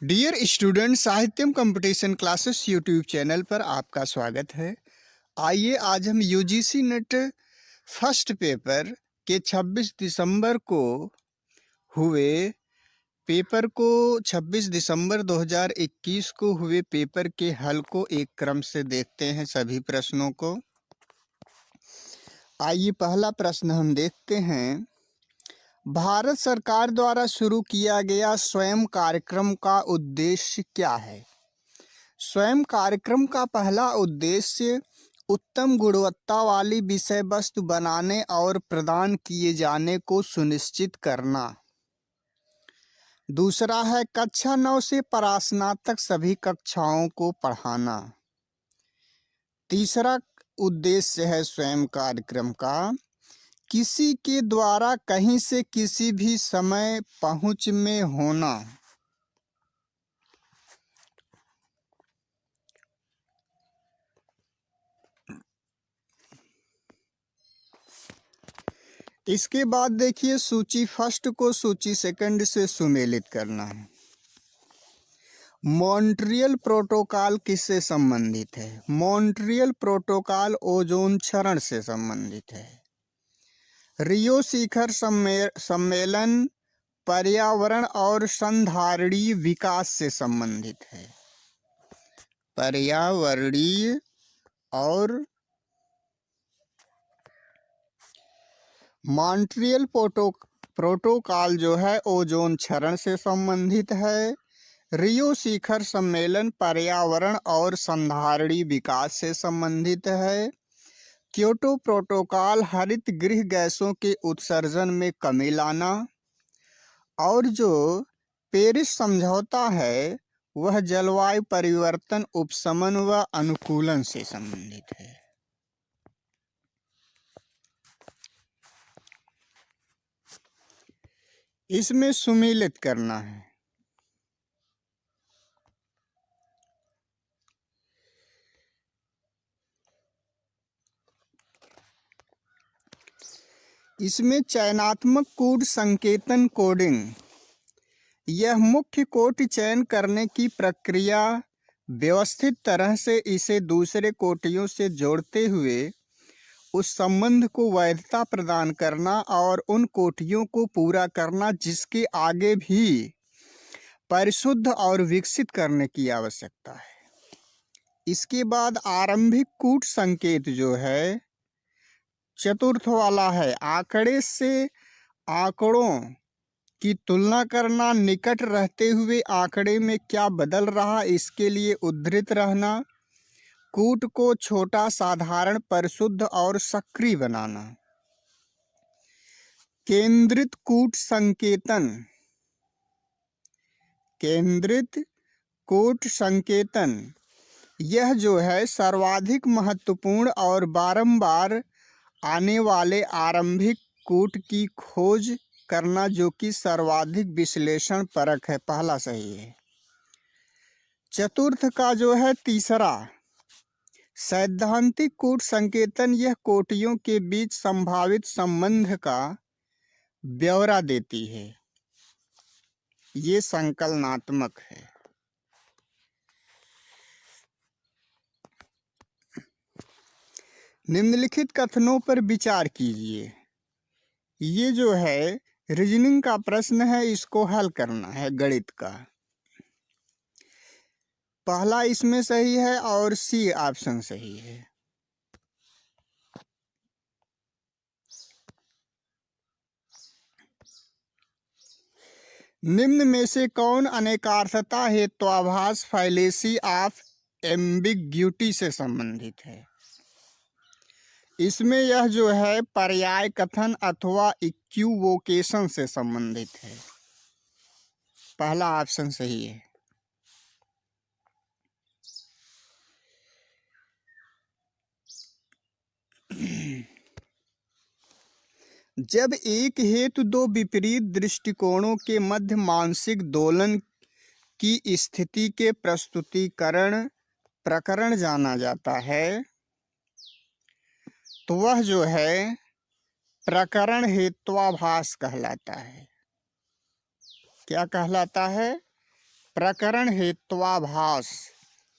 Dear student, Sahityam competition classes YouTube channel पर आपका स्वागत है। आइए आज हम यूजीसी नेट फर्स्ट पेपर के 26 दिसंबर को हुए 26 दिसंबर 2021 को हुए पेपर के हल को एक क्रम से देखते हैं सभी प्रश्नों को। आइए पहला प्रश्न हम देखते हैं। भारत सरकार द्वारा शुरू किया गया स्वयं कार्यक्रम का उद्देश्य क्या है? स्वयं कार्यक्रम का पहला उद्देश्य उत्तम गुणवत्ता वाली विषय वस्तु बनाने और प्रदान किए जाने को सुनिश्चित करना। दूसरा है कक्षा 9 से परास्नातक सभी कक्षाओं को पढ़ाना। तीसरा उद्देश्य है स्वयं कार्यक्रम का किसी के द्वारा कहीं से किसी भी समय पहुंच में होना। इसके बाद देखिए सूची फर्स्ट को सूची सेकंड से सुमेलित करना है। मॉन्ट्रियल प्रोटोकॉल किससे संबंधित है? मॉन्ट्रियल प्रोटोकॉल ओजोन क्षरण से संबंधित है। रियो शिखर सम्मेलन पर्यावरण और संधारणीय विकास से संबंधित है। पर्यावरणीय और मॉन्ट्रियल प्रोटोकॉल जो है ओजोन क्षरण से संबंधित है। रियो शिखर सम्मेलन पर्यावरण और संधारणीय विकास से संबंधित है। क्योटो प्रोटोकॉल हरित गृह गैसों के उत्सर्जन में कमी लाना। और जो पेरिस समझौता है वह जलवायु परिवर्तन उपशमन व अनुकूलन से संबंधित है। इसमें सुमेलित करना है। इसमें चयनात्मक कूट संकेतन कोडिंग यह मुख्य कोटि चयन करने की प्रक्रिया व्यवस्थित तरह से इसे दूसरे कोटियों से जोड़ते हुए उस संबंध को वैधता प्रदान करना और उन कोटियों को पूरा करना जिसके आगे भी परिशुद्ध और विकसित करने की आवश्यकता है। इसके बाद आरंभिक कूट संकेत जो है चतुर्थ वाला है। आंकड़े से आंकड़ों की तुलना करना, निकट रहते हुए आंकड़े में क्या बदल रहा इसके लिए उद्धृत रहना, कूट को छोटा, साधारण, परिशुद्ध और सक्रिय बनाना। केंद्रित कूट संकेतन केंद्रित कूट संकेतन यह जो है सर्वाधिक महत्वपूर्ण और बारंबार आने वाले आरंभिक कूट की खोज करना जो कि सर्वाधिक विश्लेषण परक है। पहला सही है। चतुर्थ का जो है तीसरा सैद्धांतिक कूट संकेतन यह कोटियों के बीच संभावित संबंध का ब्यौरा देती है। ये संकलनात्मक है। निम्नलिखित कथनों पर विचार कीजिए। ये जो है रीजनिंग का प्रश्न है, इसको हल करना है गणित का। पहला इसमें सही है और सी ऑप्शन सही है। निम्न में से कौन अनेकार्थता हेत्वाभास फैलेसी ऑफ एम्बिग्यूटी से संबंधित है? इसमें यह जो है पर्याय कथन अथवा इक्विवोकेशन से संबंधित है। पहला ऑप्शन सही है। जब एक हेतु दो विपरीत दृष्टिकोणों के मध्य मानसिक दोलन की स्थिति के प्रकरण जाना जाता है तो वह जो है प्रकरण हेत्वाभास कहलाता है। क्या कहलाता है? प्रकरण हेत्वाभास,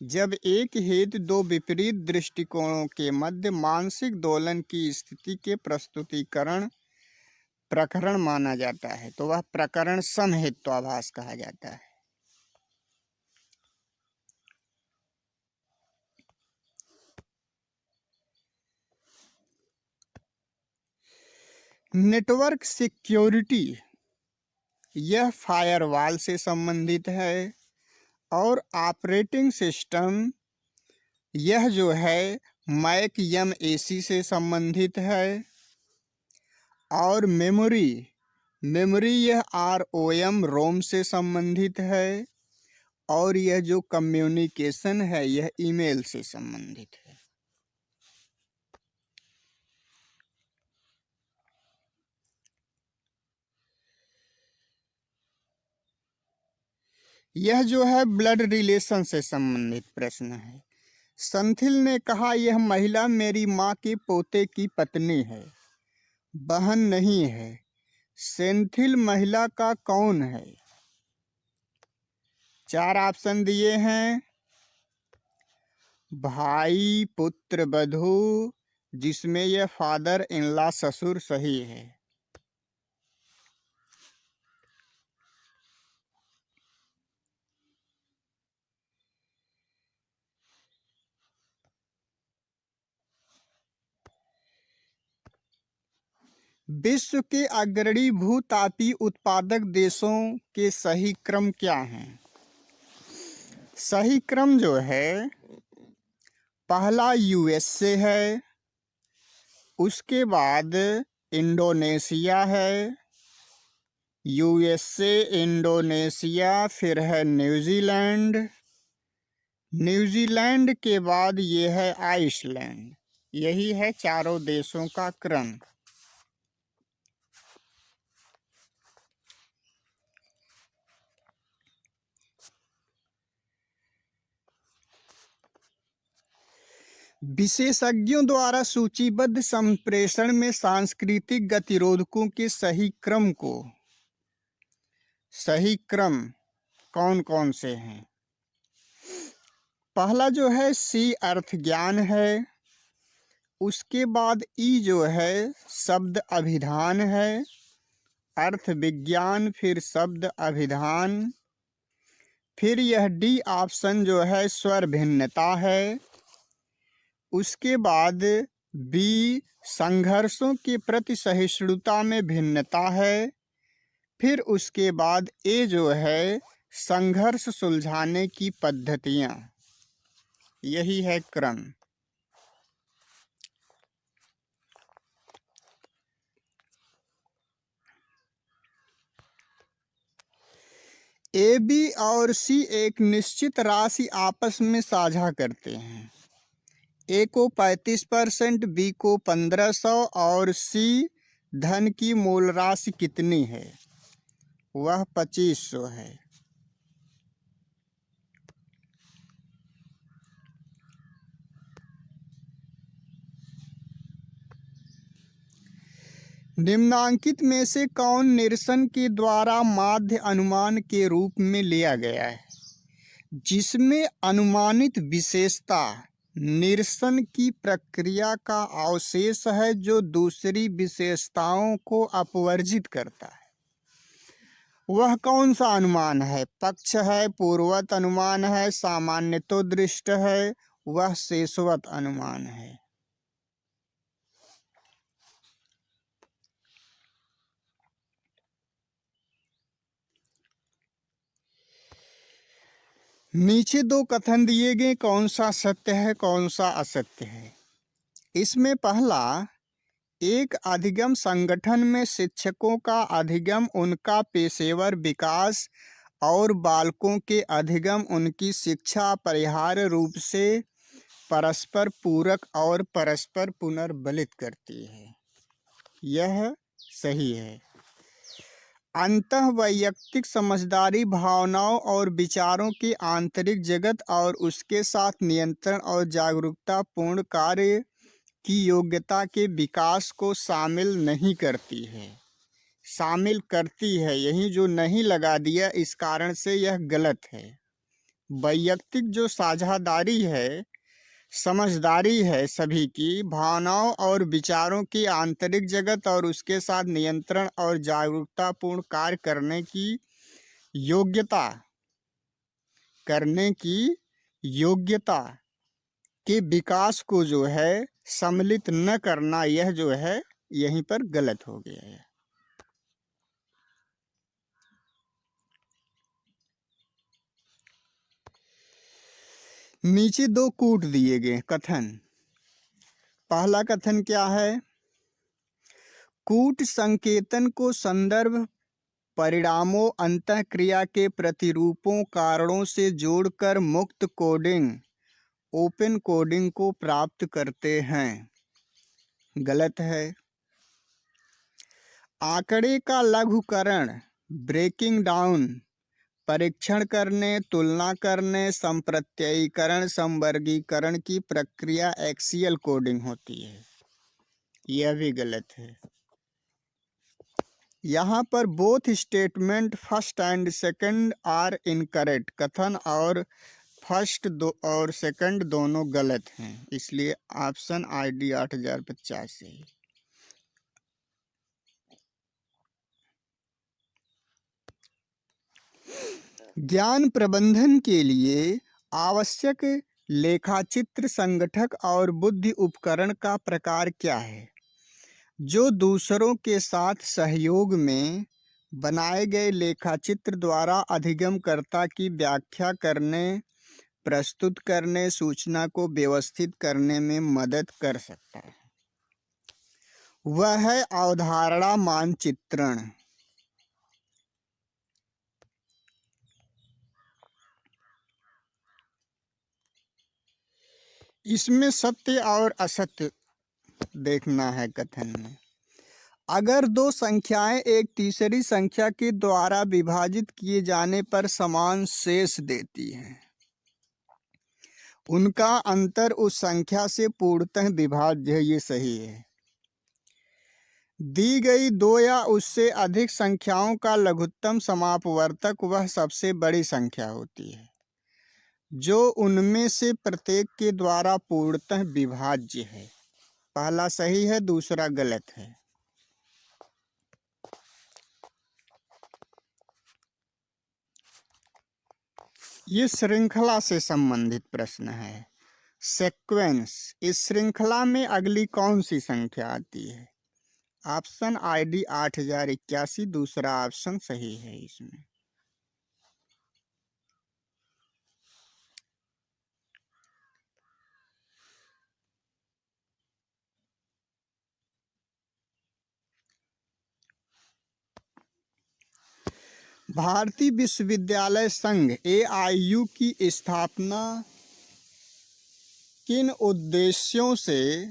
जब एक हेतु दो विपरीत दृष्टिकोणों के मध्य मानसिक दोलन की स्थिति के प्रस्तुतिकरण प्रकरण माना जाता है तो वह प्रकरण समहेत्वाभास कहा जाता है। नेटवर्क सिक्योरिटी, यह फायरवॉल से संबंधित है, और ऑपरेटिंग सिस्टम यह जो है मैक एमएसी से संबंधित है, और मेमोरी यह रोम से संबंधित है, और यह जो कम्युनिकेशन है यह ईमेल से संबंधित है। यह जो है ब्लड रिलेशन से संबंधित प्रश्न है। संथिल ने कहा, यह महिला मेरी माँ के पोते की पत्नी है, बहन नहीं है। सेंथिल महिला का कौन है? 4 ऑप्शन दिए हैं। भाई, पुत्र, बधू, जिसमें यह फादर इन लॉ ससुर सही है। विश्व के अग्रणी भूतापीय उत्पादक देशों के सही क्रम क्या हैं? सही क्रम जो है, पहला यूएसए है, उसके बाद इंडोनेशिया है, यूएसए, इंडोनेशिया, फिर है न्यूजीलैंड, न्यूजीलैंड के बाद ये है आइसलैंड। यही है चारों देशों का क्रम। विशेषज्ञों द्वारा सूचीबद्ध संप्रेषण में सांस्कृतिक गतिरोधकों के सही क्रम कौन कौन से हैं? पहला जो है सी अर्थ ज्ञान है, उसके बाद ई जो है शब्द अभिधान है, अर्थ विज्ञान, फिर शब्द अभिधान, फिर यह डी ऑप्शन जो है स्वर भिन्नता है, उसके बाद बी संघर्षों के प्रति सहिष्णुता में भिन्नता है, फिर उसके बाद ए जो है संघर्ष सुलझाने की पद्धतियाँ। यही है क्रम। ए, बी और सी एक निश्चित राशि आपस में साझा करते हैं। ए को 35%, बी को 1500 और सी धन की मूल राशि कितनी है? वह 2500 है। निम्नांकित में से कौन निरसन के द्वारा माध्य अनुमान के रूप में लिया गया है? जिसमें अनुमानित विशेषता निरसन की प्रक्रिया का अवशेष है जो दूसरी विशेषताओं को अपवर्जित करता है। वह कौन सा अनुमान है? पक्ष है, पूर्ववत अनुमान है, सामान्यतो दृष्ट है, वह शेषवत अनुमान है। नीचे 2 कथन दिए गए, कौन सा सत्य है कौन सा असत्य है? इसमें पहला, एक अधिगम संगठन में शिक्षकों का अधिगम उनका पेशेवर विकास और बालकों के अधिगम उनकी शिक्षा अपरिहार्य रूप से परस्पर पूरक और परस्पर पुनर्बलित करती है। यह सही है। अंतःवैयक्तिक समझदारी भावनाओं और विचारों के आंतरिक जगत और उसके साथ नियंत्रण और जागरूकता पूर्ण कार्य की योग्यता के विकास को शामिल नहीं करती है। शामिल करती है। यही जो नहीं लगा दिया, इस कारण से यह गलत है। वैयक्तिक जो साझेदारी है, समझदारी है सभी की, भावनाओं और विचारों की आंतरिक जगत और उसके साथ नियंत्रण और जागरूकतापूर्ण कार्य करने की योग्यता के विकास को जो है सम्मिलित न करना, यह जो है यहीं पर गलत हो गया है। नीचे दो कूट दिए गए कथन। पहला कथन क्या है? कूट संकेतन को संदर्भ, परिणामों, अंतःक्रिया के प्रतिरूपों, कारणों से जोड़कर मुक्त कोडिंग, ओपन कोडिंग को प्राप्त करते हैं। गलत है। आंकड़े का लघुकरण, ब्रेकिंग डाउन, परीक्षण करने, तुलना करने, संप्रत्ययीकरण, संवर्गीकरण की प्रक्रिया एक्सियल कोडिंग होती है। यह भी गलत है। यहाँ पर both statement first and second are incorrect. कथन और फर्स्ट और सेकंड दोनों गलत हैं, इसलिए ऑप्शन ID 8050 से ही। ज्ञान प्रबंधन के लिए आवश्यक लेखाचित्र संगठक और बुद्धि उपकरण का प्रकार क्या है, जो दूसरों के साथ सहयोग में बनाए गए लेखाचित्र द्वारा अधिगमकर्ता की व्याख्या करने, प्रस्तुत करने, सूचना को व्यवस्थित करने में मदद कर सकता है। वह है अवधारणा मानचित्रण। इसमें सत्य और असत्य देखना है कथन में। अगर दो संख्याएं एक तीसरी संख्या के द्वारा विभाजित किए जाने पर समान शेष देती हैं, उनका अंतर उस संख्या से पूर्णतः विभाज्य है। ये सही है। दी गई दो या उससे अधिक संख्याओं का लघुत्तम समापवर्तक वह सबसे बड़ी संख्या होती है, जो उनमें से प्रत्येक के द्वारा पूर्णतः विभाज्य है। पहला सही है, दूसरा गलत है। ये श्रृंखला से संबंधित प्रश्न है। सीक्वेंस, इस श्रृंखला में अगली कौन सी संख्या आती है? ऑप्शन ID 8081, दूसरा ऑप्शन सही है इसमें। भारतीय विश्वविद्यालय संघ AIU की स्थापना किन उद्देश्यों से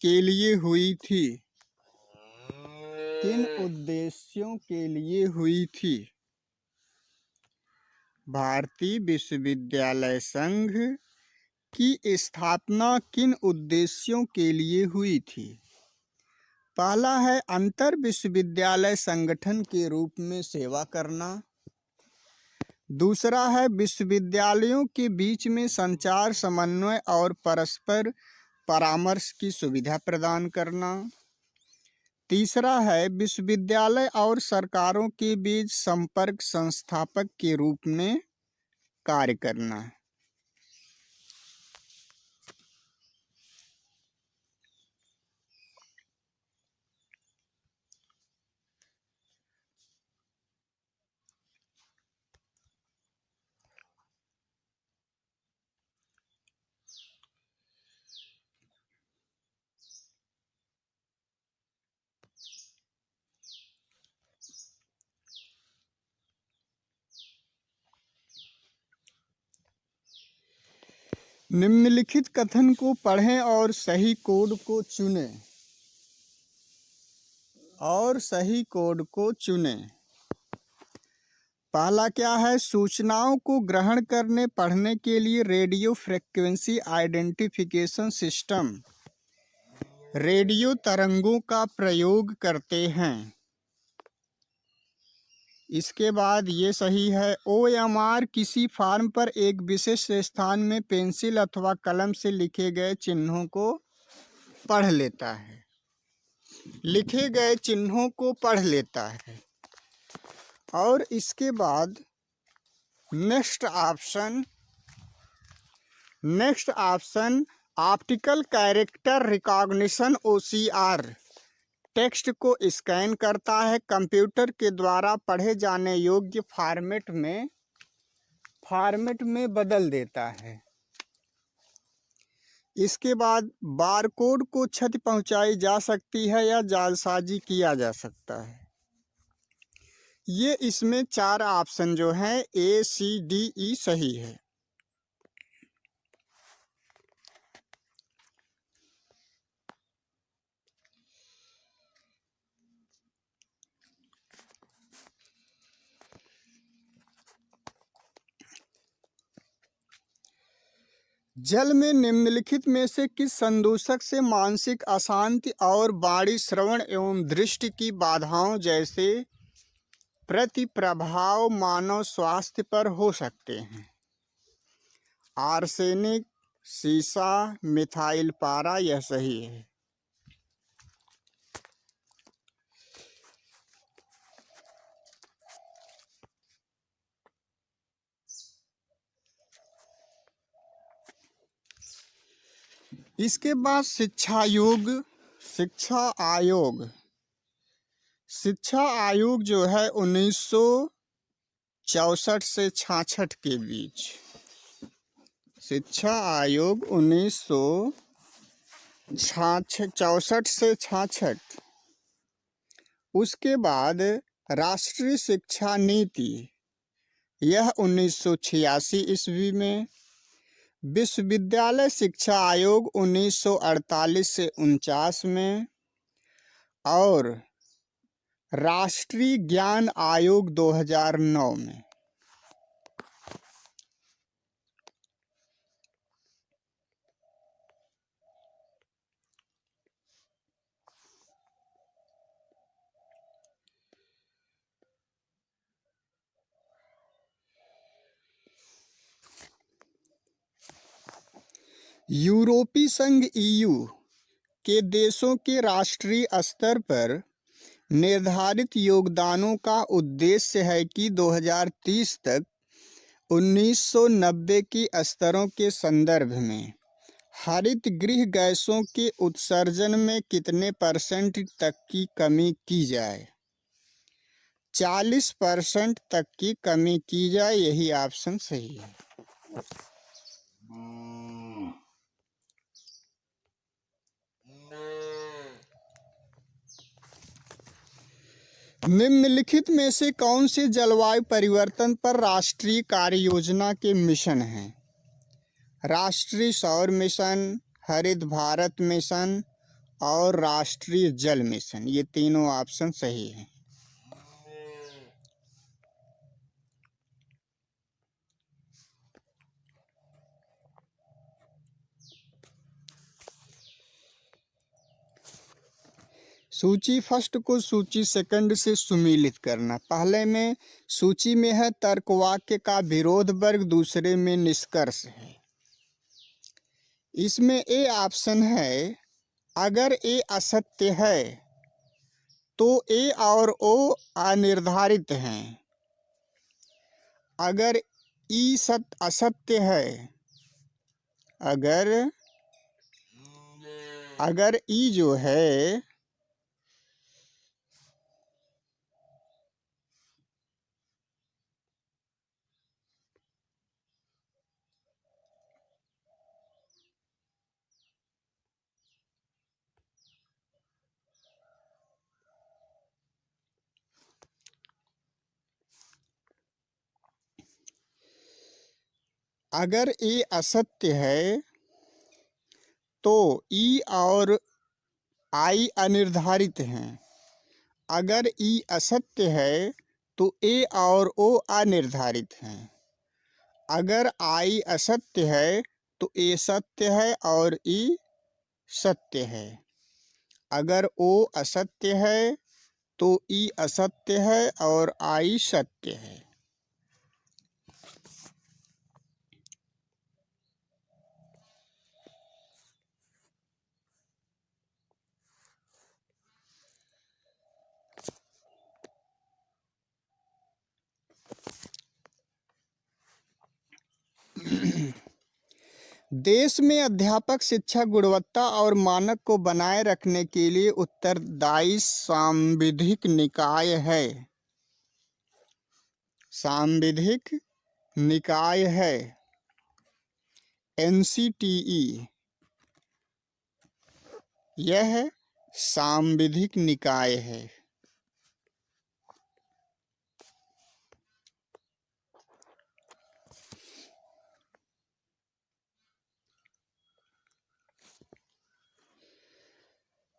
के लिए हुई थी? किन उद्देश्यों के लिए हुई थी? भारतीय विश्वविद्यालय संघ की स्थापना किन उद्देश्यों के लिए हुई थी? पहला है अंतर विश्वविद्यालय संगठन के रूप में सेवा करना। दूसरा है विश्वविद्यालयों के बीच में संचार, समन्वय और परस्पर परामर्श की सुविधा प्रदान करना। तीसरा है विश्वविद्यालय और सरकारों के बीच संपर्क संस्थापक के रूप में कार्य करना। निम्नलिखित कथन को पढ़ें और सही कोड को चुनें। पहला क्या है? सूचनाओं को ग्रहण करने, पढ़ने के लिए radio frequency identification system radio तरंगों का प्रयोग करते हैं। इसके बाद ये सही है। OMR किसी फॉर्म पर एक विशिष्ट स्थान में पेंसिल अथवा कलम से लिखे गए चिन्हों को पढ़ लेता है। लिखे गए चिन्हों को पढ़ लेता है। और इसके बाद next option optical character recognition OCR text को स्कैन करता है, कंप्यूटर के द्वारा पढ़े जाने योग्य फॉर्मेट में बदल देता है। इसके बाद बारकोड को क्षति पहुंचाई जा सकती है या जालसाजी किया जा सकता है। ये इसमें 4 ऑप्शन जो हैं ACDE सही है। जल में निम्नलिखित में से किस संदूषक से मानसिक अशांति और वाणी, श्रवण एवं दृष्टि की बाधाओं जैसे प्रतिप्रभाव मानव स्वास्थ्य पर हो सकते हैं? आर्सेनिक, सीसा, मिथाइल पारा। यह सही है। इसके बाद शिक्षा आयोग जो है 1964 से 66 के बीच। शिक्षा आयोग 1964 से 66। उसके बाद राष्ट्रीय शिक्षा नीति, यह 1986 ईस्वी में। विश्वविद्यालय शिक्षा आयोग 1948 से 49 में। और राष्ट्रीय ज्ञान आयोग 2009 में। यूरोपीय संघ EU के देशों के राष्ट्रीय स्तर पर निर्धारित योगदानों का उद्देश्य है कि 2030 तक 1990 के स्तरों के संदर्भ में हरित गृह गैसों के उत्सर्जन में कितने % तक की कमी की जाए? 40% तक की कमी की जाए। यही ऑप्शन सही है। निम्नलिखित में से कौन से जलवायु परिवर्तन पर राष्ट्रीय कार्य योजना के मिशन हैं? राष्ट्रीय सौर मिशन, हरित भारत मिशन और राष्ट्रीय जल मिशन। ये तीनों ऑप्शन सही हैं। सूची फर्स्ट को सूची सेकंड से सुमेलित करना। पहले में सूची में है तर्क वाक्य का विरोध वर्ग, दूसरे में निष्कर्ष है। इसमें ए ऑप्शन है, अगर ए असत्य है तो ए और ओ अनिर्धारित हैं। अगर ई असत्य है, अगर ई जो है अगर ए असत्य है तो ई और आई अनिर्धारित हैं। अगर ई असत्य है तो ए और ओ अनिर्धारित हैं। अगर आई असत्य है तो ए सत्य है और ई सत्य है। अगर ओ असत्य है तो ई असत्य है और आई सत्य है। देश में अध्यापक शिक्षा गुणवत्ता और मानक को बनाए रखने के लिए उत्तरदायी सांविधिक निकाय है। सांविधिक निकाय है एनसीटीई। यह सांविधिक निकाय है।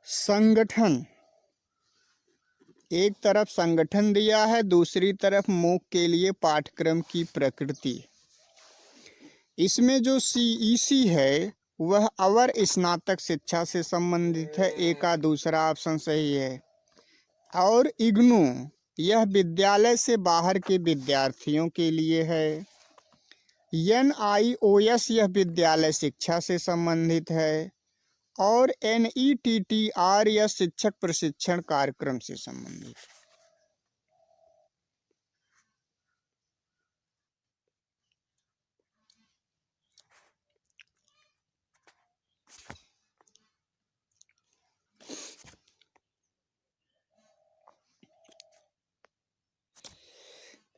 संगठन, एक तरफ संगठन दिया है, दूसरी तरफ मूक के लिए पाठ्यक्रम की प्रकृति। इसमें जो सीईसी है वह अवर स्नातक शिक्षा से संबंधित है, एक का दूसरा ऑप्शन सही है। और इग्नू, यह विद्यालय से बाहर के विद्यार्थियों के लिए है। एनआईओएस, यह विद्यालय शिक्षा से संबंधित है। और एनईटीटीआर, यह शिक्षक प्रशिक्षण कार्यक्रम से संबंधित है।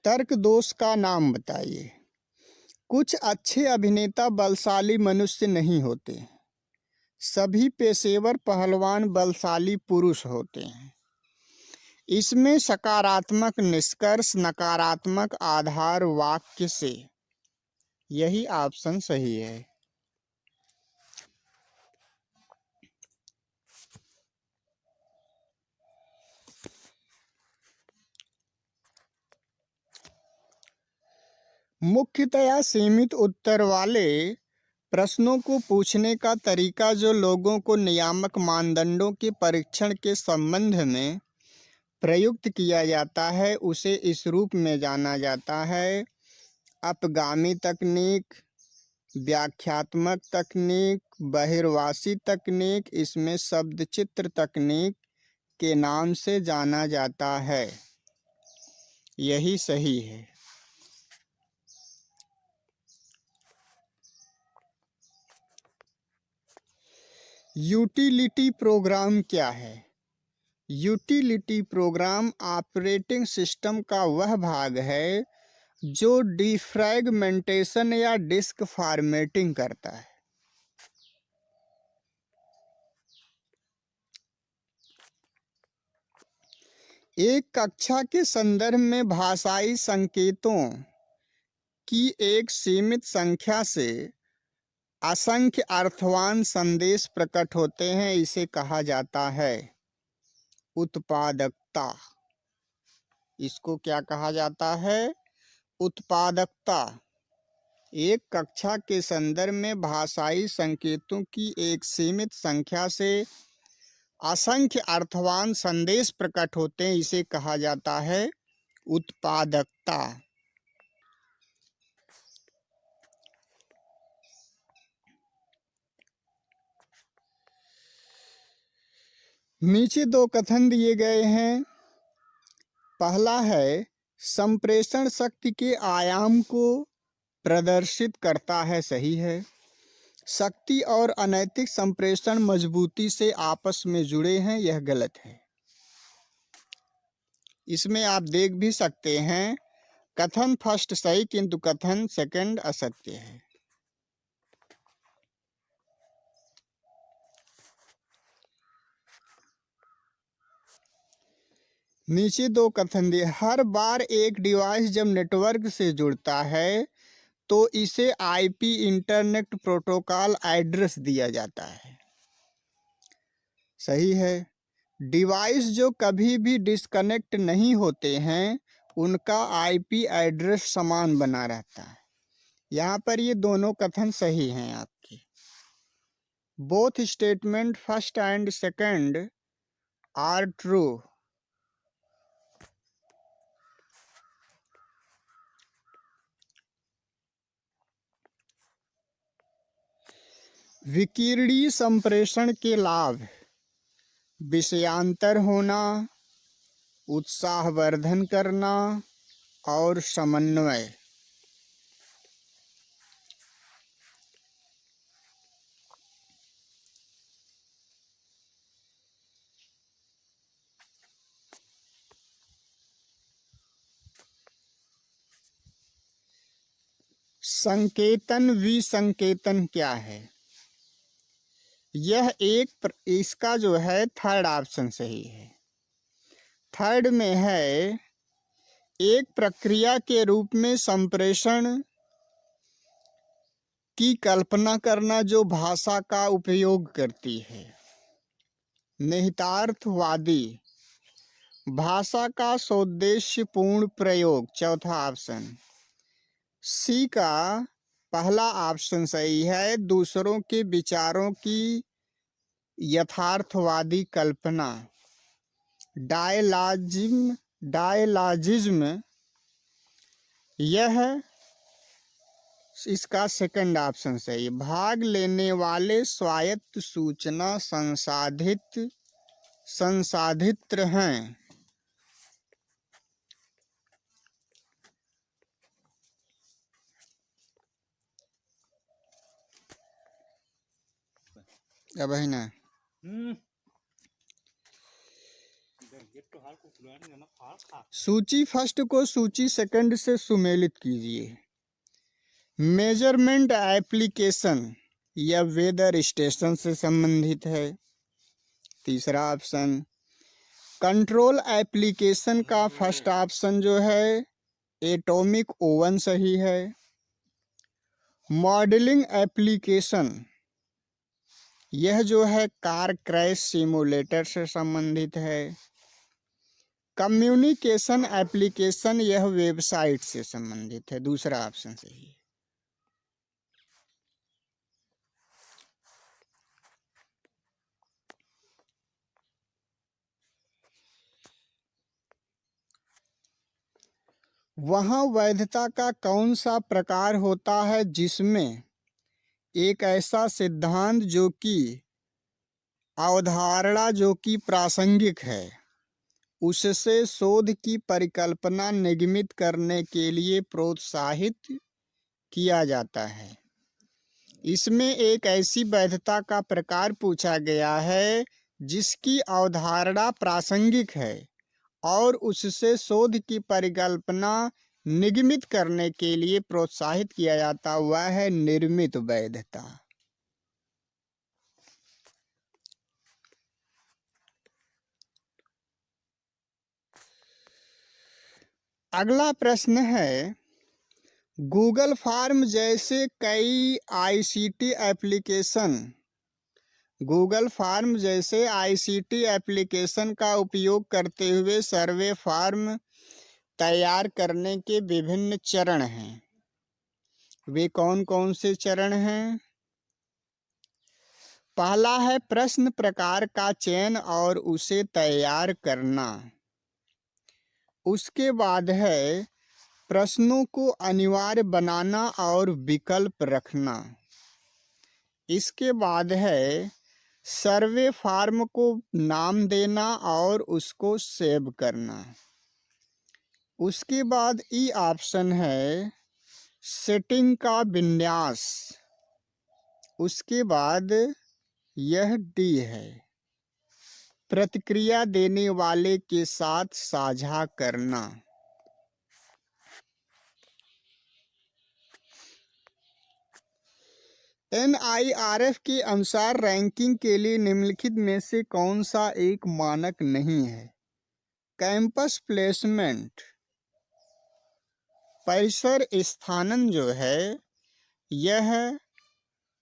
तर्क दोष का नाम बताइए। कुछ अच्छे अभिनेता बलशाली मनुष्य नहीं होते, सभी पेशेवर पहलवान बलशाली पुरुष होते हैं। इसमें सकारात्मक निष्कर्ष, नकारात्मक आधार वाक्य से, यही ऑप्शन सही है। मुख्यतया सीमित उत्तर वाले प्रश्नों को पूछने का तरीका जो लोगों को नियामक मानदंडों के परीक्षण के संबंध में प्रयुक्त किया जाता है, उसे इस रूप में जाना जाता है: अपगामी तकनीक, व्याख्यात्मक तकनीक, बहिर्वासी तकनीक। इसमें शब्दचित्र तकनीक के नाम से जाना जाता है, यही सही है। यूटिलिटी प्रोग्राम क्या है? यूटिलिटी प्रोग्राम ऑपरेटिंग सिस्टम का वह भाग है जो डिफ्रैगमेंटेशन या डिस्क फॉर्मेटिंग करता है। एक कक्षा के संदर्भ में भाषाई संकेतों की एक सीमित संख्या से असंख्य अर्थवान संदेश प्रकट होते हैं, इसे कहा जाता है उत्पादकता। इसको क्या कहा जाता है? उत्पादकता। एक कक्षा के संदर्भ में भाषाई संकेतों की एक सीमित संख्या से असंख्य अर्थवान संदेश प्रकट होते हैं, इसे कहा जाता है उत्पादकता। नीचे दो कथन दिए गए हैं। पहला है संप्रेषण शक्ति के आयाम को प्रदर्शित करता है, सही है। शक्ति और अनैतिक संप्रेषण मजबूती से आपस में जुड़े हैं, यह गलत है। इसमें आप देख भी सकते हैं कथन फर्स्ट सही किंतु कथन सेकंड असत्य है। नीचे दो कथन दिए। हर बार एक डिवाइस जब नेटवर्क से जुड़ता है तो इसे आईपी इंटरनेट प्रोटोकॉल एड्रेस दिया जाता है, सही है। डिवाइस जो कभी भी डिस्कनेक्ट नहीं होते हैं उनका आईपी एड्रेस समान बना रहता है। यहाँ पर ये दोनों कथन सही हैं आपके। Both statement first and second are true. विकिरणीय संप्रेषण के लाभ: विषयांतर होना, उत्साहवर्धन करना और समन्वय। संकेतन विसंकेतन क्या है? यह इसका जो है थर्ड ऑप्शन सही है। थर्ड में है एक प्रक्रिया के रूप में संप्रेषण की कल्पना करना जो भाषा का उपयोग करती है। निहितार्थवादी भाषा का सौद्देश्यपूर्ण प्रयोग, चौथा ऑप्शन। सी का पहला ऑप्शन सही है। दूसरों के विचारों की यथार्थवादी कल्पना। डायलॉजिज्म यह इसका सेकंड ऑप्शन सही। भाग लेने वाले स्वायत्त सूचना संसाधित हैं। अब है ना, सूची फर्स्ट को सूची सेकंड से सुमेलित कीजिए। मेजरमेंट एप्लीकेशन यह वेदर स्टेशन से संबंधित है। तीसरा ऑप्शन। कंट्रोल एप्लीकेशन का फर्स्ट ऑप्शन जो है एटॉमिक ओवन सही है। मॉडलिंग एप्लीकेशन यह जो है कार क्रैश सिमुलेटर से संबंधित है। कम्युनिकेशन एप्लीकेशन यह वेबसाइट से संबंधित है। दूसरा ऑप्शन सही है। वहाँ वैधता का कौन सा प्रकार होता है जिसमें एक ऐसा सिद्धांत जो कि अवधारणा जो कि प्रासंगिक है उससे शोध की परिकल्पना निगमित करने के लिए प्रोत्साहित किया जाता है। इसमें एक ऐसी वैधता का प्रकार पूछा गया है जिसकी अवधारणा प्रासंगिक है और उससे शोध की परिकल्पना निगमित करने के लिए प्रोत्साहित किया जाता हुआ है निर्मित वैधता। अगला प्रश्न है, गूगल फॉर्म जैसे कई आईसीटी एप्लीकेशन का उपयोग करते हुए सर्वे फॉर्म तैयार करने के विभिन्न चरण हैं। वे कौन कौन से चरण हैं? पहला है प्रश्न प्रकार का चयन और उसे तैयार करना। उसके बाद है प्रश्नों को अनिवार्य बनाना और विकल्प रखना। इसके बाद है सर्वे फॉर्म को नाम देना और उसको सेव करना। उसके बाद ई ऑप्शन है सेटिंग का विन्यास। उसके बाद यह डी है प्रतिक्रिया देने वाले के साथ साझा करना। NIRF के अनुसार रैंकिंग के लिए निम्नलिखित में से कौन सा एक मानक नहीं है? कैंपस प्लेसमेंट परिसर स्थानन जो है यह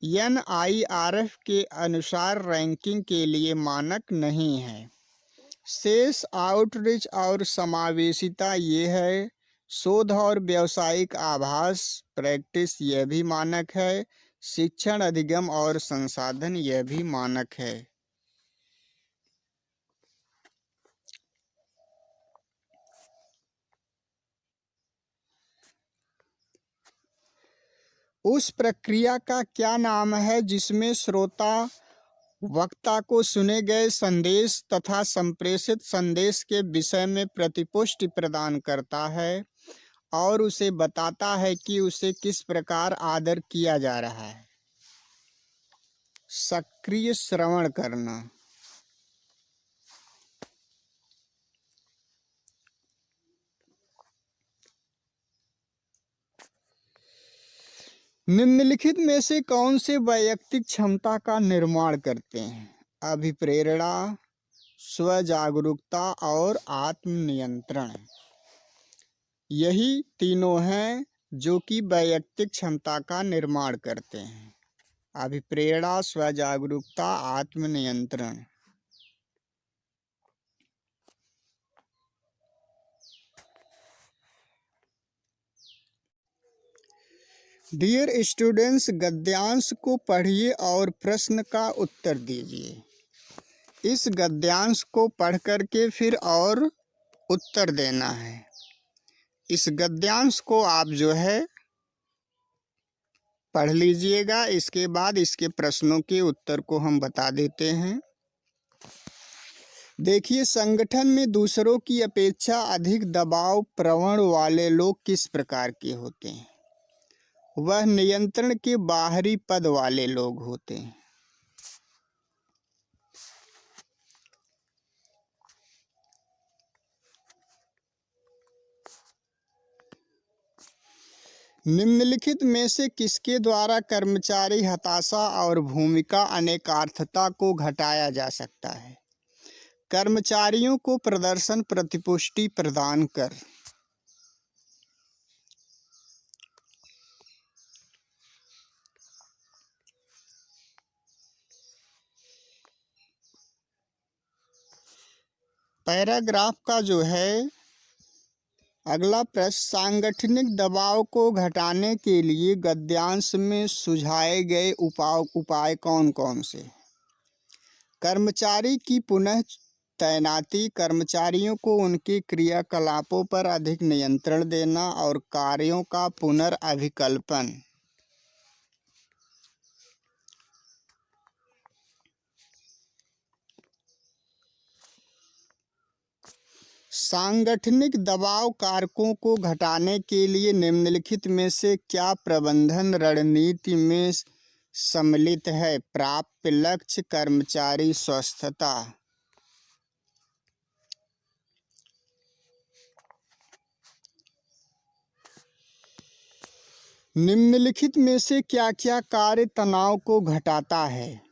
NIRF के अनुसार रैंकिंग के लिए मानक नहीं है। शेष आउटरीच और समावेशिता ये है। शोध और व्यावसायिक आभास प्रैक्टिस यह भी मानक है। शिक्षण अधिगम और संसाधन यह भी मानक है। उस प्रक्रिया का क्या नाम है जिसमें श्रोता वक्ता को सुने गए संदेश तथा संप्रेषित संदेश के विषय में प्रतिपुष्टि प्रदान करता है और उसे बताता है कि उसे किस प्रकार आदर किया जा रहा है? सक्रिय श्रवण करना। निम्नलिखित में से कौन से वैयक्तिक क्षमता का निर्माण करते हैं? अभिप्रेरणा, स्वजागरूकता और आत्मनियंत्रण। यही तीनों हैं जो कि वैयक्तिक क्षमता का निर्माण करते हैं। अभिप्रेरणा, स्वजागरूकता, आत्मनियंत्रण। डियर स्टूडेंट्स, गद्यांश को पढ़िए और प्रश्न का उत्तर दीजिए। इस गद्यांश को पढ़ करके फिर और उत्तर देना है। इस गद्यांश को आप जो है पढ़ लीजिएगा, इसके बाद इसके प्रश्नों के उत्तर को हम बता देते हैं। देखिए, संगठन में दूसरों की अपेक्षा अधिक दबाव प्रवण वाले लोग किस प्रकार के होते हैं? वह नियंत्रण के बाहरी पद वाले लोग होते हैं। निम्नलिखित में से किसके द्वारा कर्मचारी हताशा और भूमिका अनेकार्थता को घटाया जा सकता है? कर्मचारियों को प्रदर्शन प्रतिपुष्टि प्रदान कर। पैराग्राफ का जो है अगला प्रश्न, सांगठनिक दबाव को घटाने के लिए गद्यांश में सुझाए गए उपाय कौन कौन से? कर्मचारी की पुनः तैनाती, कर्मचारियों को उनके क्रियाकलापों पर अधिक नियंत्रण देना और कार्यों का पुनर्अभिकल्पन। सांगठनिक दबाव कारकों को घटाने के लिए निम्नलिखित में से क्या प्रबंधन रणनीति में सम्मिलित है? प्राप्य लक्ष्य, कर्मचारी स्वस्थता। निम्नलिखित में से क्या क्या कार्य तनाव को घटाता है?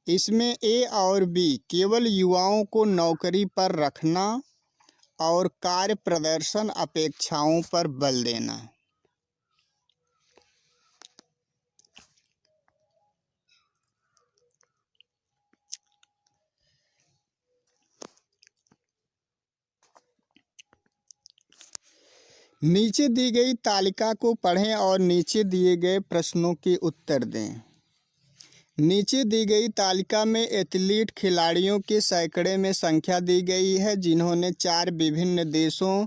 इसमें ए और बी, केवल युवाओं को नौकरी पर रखना और कार्य प्रदर्शन अपेक्षाओं पर बल देना। नीचे दी गई तालिका को पढ़ें और नीचे दिए गए प्रश्नों के उत्तर दें। नीचे दी गई तालिका में एथलीट खिलाड़ियों के सैकड़े में संख्या दी गई है जिन्होंने 4 विभिन्न देशों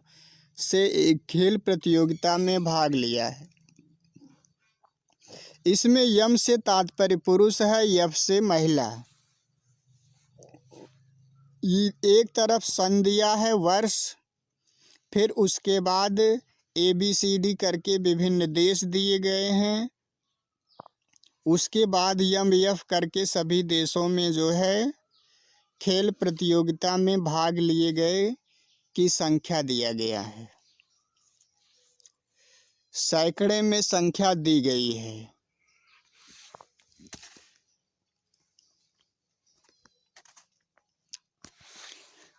से एक खेल प्रतियोगिता में भाग लिया है। इसमें यम से तात्पर्य पुरुष है, यफ से महिला। एक तरफ सन दिया है वर्ष, फिर उसके बाद ABCD करके विभिन्न देश दिए गए हैं। उसके बाद यम यफ करके सभी देशों में जो है खेल प्रतियोगिता में भाग लिए गए की संख्या दिया गया है। सैकड़े में संख्या दी गई है।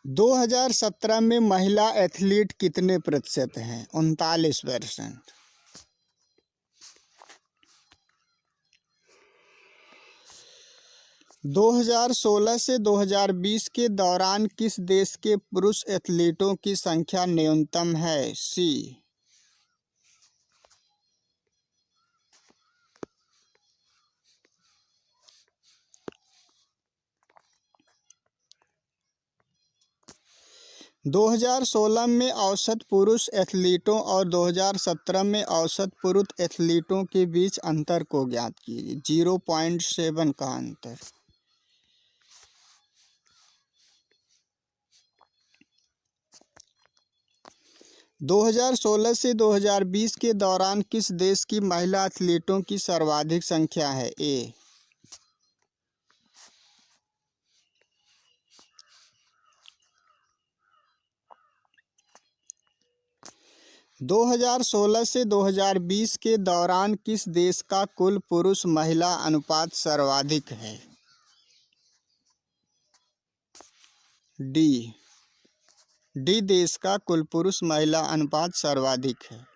दो 2017 में महिला एथलीट कितने प्रतिशत हैं? 39%। 2016 से 2020 के दौरान किस देश के पुरुष एथलीटों की संख्या न्यूनतम है? सी। 2016 में औसत पुरुष एथलीटों और 2017 में औसत पुरुष एथलीटों के बीच अंतर को ज्ञात कीजिए। 0.7 का अंतर। दो 2016 से 2020 के दौरान किस देश की महिला एथलीटों की सर्वाधिक संख्या है? ए 2016 से 2020 के दौरान किस देश का कुल पुरुष महिला अनुपात सर्वाधिक है? डी देश का कुल पुरुष महिला अनुपात सर्वाधिक है।